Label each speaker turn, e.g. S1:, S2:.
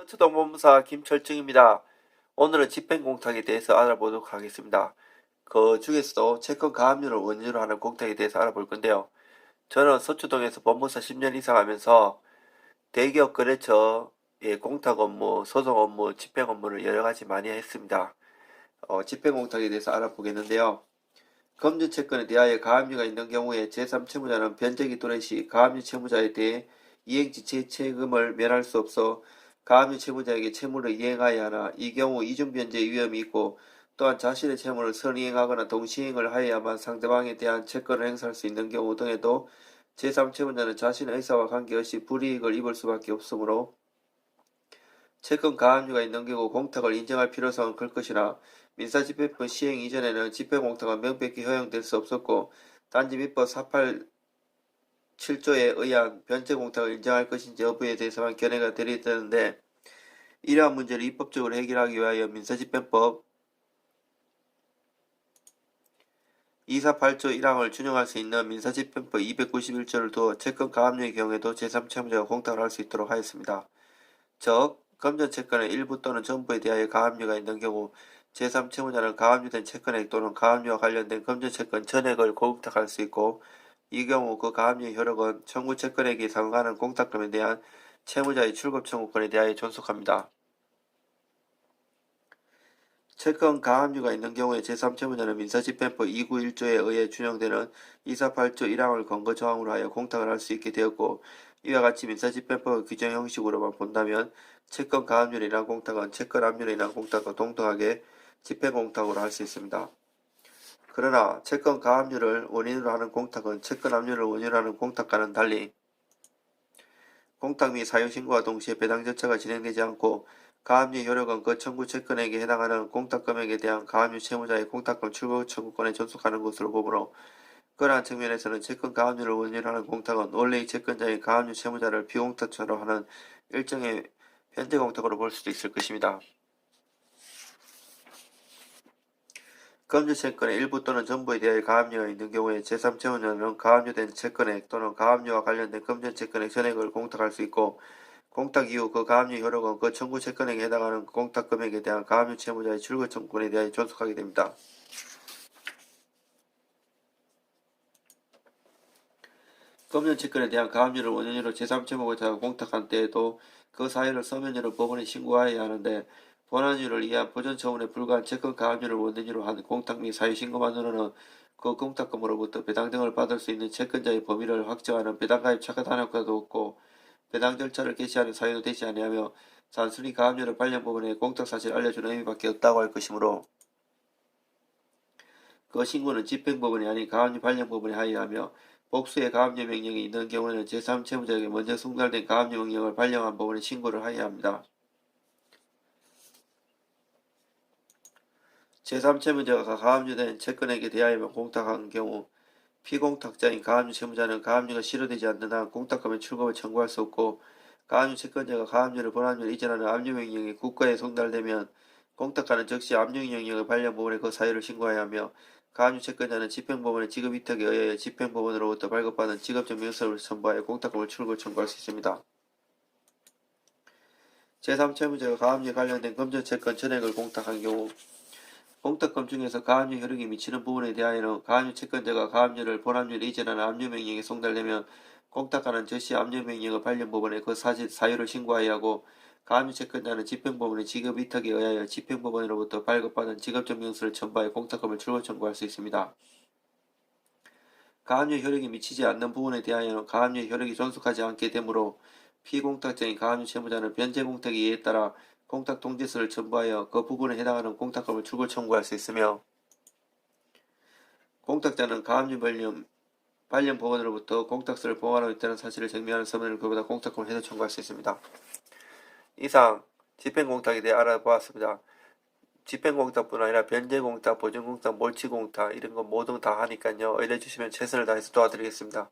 S1: 서초동본부사 김철중입니다. 오늘은 집행공탁에 대해서 알아보도록 하겠습니다. 그 중에서도 채권 가압류를 원인으로 하는 공탁에 대해서 알아볼 건데요. 저는 서초동에서 본부사 10년 이상 하면서 대기업 거래처 공탁 업무, 소송 업무, 집행 업무를 여러 가지 많이 했습니다. 집행공탁에 대해서 알아보겠는데요. 금전 채권에 대하여 가압류가 있는 경우에 제3채무자는 변제기 또래 시 가압류 채무자에 대해 이행지체 책임을 면할 수 없어 가압류 채무자에게 채무를 이행하여야 하나, 이 경우 이중변제 위험이 있고 또한 자신의 채무를 선이행하거나 동시행을 하여야만 상대방에 대한 채권을 행사할 수 있는 경우 등에도 제3채무자는 자신의 의사와 관계없이 불이익을 입을 수밖에 없으므로 채권 가압류가 있는 경우 공탁을 인정할 필요성은 클 것이나 민사집행법 시행 이전에는 집행공탁은 명백히 허용될 수 없었고 단지 민법 487조에 의한 변제공탁을 인정할 것인지 여부에 대해서만 견해가 대립되는데, 이러한 문제를 입법적으로 해결하기 위하여 민사집행법 248조 1항을 준용할 수 있는 민사집행법 291조를 두어 채권 가압류의 경우에도 제3채무자가 공탁을 할 수 있도록 하였습니다. 즉, 금전채권의 일부 또는 전부에 대하여 가압류가 있는 경우 제3채무자는 가압류된 채권액 또는 가압류와 관련된 금전채권 전액을 공탁할 수 있고, 이 경우 그 가압류의 효력은 청구채권액에 상응하는 공탁금에 대한 채무자의 출급 청구권에 대하여 존속합니다. 채권 가압류가 있는 경우에 제3채무자는 민사집행법 291조에 의해 준용되는 248조 1항을 근거 조항으로 하여 공탁을 할 수 있게 되었고, 이와 같이 민사집행법 규정 형식으로만 본다면 채권 가압류로 인한 공탁은 채권 압류로 인한 공탁과 동등하게 집행공탁으로 할 수 있습니다. 그러나 채권 가압류를 원인으로 하는 공탁은 채권 압류를 원인으로 하는 공탁과는 달리 공탁 및 사유신고와 동시에 배당 절차가 진행되지 않고 가압류 효력은 그 청구 채권액에 해당하는 공탁금액에 대한 가압류 채무자의 공탁금 출구 청구권에 존속하는 것으로 보므로, 그러한 측면에서는 채권 가압류를 원인으로 하는 공탁은 원래의 채권자의 가압류 채무자를 비공탁처로 하는 일종의 변제공탁으로 볼 수도 있을 것입니다. 금전채권의 일부 또는 전부에 대하여 가압류가 있는 경우에 제3채무자는 가압류된 채권액 또는 가압류와 관련된 금전채권의 전액을 공탁할 수 있고, 공탁 이후 그 가압류 효력은 그 청구 채권액에 해당하는 공탁금액에 대한 가압류 채무자의 출구 청구권에 대하여 존속하게 됩니다. 금전채권에 대한 가압류를 원인으로 제3채무자가 공탁한 때에도 그 사유를 서면으로 법원에 신고하여야 하는데, 본안유를 위한 보전 처분에 불과한 채권 가압류를 원인으로 한 공탁 및 사유 신고만으로는 그 공탁금으로부터 배당 등을 받을 수 있는 채권자의 범위를 확정하는 배당가입 착각 효과도 없고, 배당 절차를 개시하는 사유도 되지 아니하며 단순히 가압류를 발령법원에 공탁사실을 알려주는 의미밖에 없다고 할 것이므로, 그 신고는 집행법원이 아닌 가압류 발령법원에 하여하며, 복수의 가압류 명령이 있는 경우에는 제3채무자에게 먼저 송달된 가압류 명령을 발령한 법원에 신고를 하여야 합니다. 제3채무자가 가압류된 채권액에 대하여만 공탁한 경우 피공탁자인 가압류 채무자는 가압류가 실효되지 않는 한 공탁금의 출금을 청구할 수 없고, 가압류 채권자가 가압류를 본압류로 이전하는 압류명령이 국가에 송달되면 공탁가는 즉시 압류명령을 발령법원에 그 사유를 신고해야 하며, 가압류 채권자는 집행법원의 지급위탁에 의하여 집행법원으로부터 발급받은 직업적 명세를 첨부하여 공탁금을 출금 청구할 수 있습니다. 제3채무자가 가압류에 관련된 금전채권 전액을 공탁한 경우 공탁금 중에서 가압류 효력이 미치는 부분에 대하여는 가압류 채권자가 가압류를 본압류로 이전하는 압류명령이 송달되면 공탁가는 즉시 압류명령을 발령법원에 그 사유를 신고하여야 하고, 가압류 채권자는 집행법원의 지급위탁에 의하여 집행법원으로부터 발급받은 직업적 명세를 첨부하여 공탁금을 출금 청구할 수 있습니다. 가압류 효력이 미치지 않는 부분에 대하여는 가압류 효력이 존속하지 않게 되므로 피공탁자인 가압류 채무자는 변제공탁의 예에 따라 공탁 통지서를 첨부하여 그 부분에 해당하는 공탁금을 출금 청구할 수 있으며, 공탁자는 가압류 발령법원으로부터 공탁서를 보관하고 있다는 사실을 증명하는 서면을 그보다 공탁금을 해서 청구할 수 있습니다. 이상 집행공탁에 대해 알아보았습니다. 집행공탁뿐 아니라 변제공탁, 보증공탁, 몰치공탁 이런 거 모두 다 하니까요. 의뢰 주시면 최선을 다해서 도와드리겠습니다.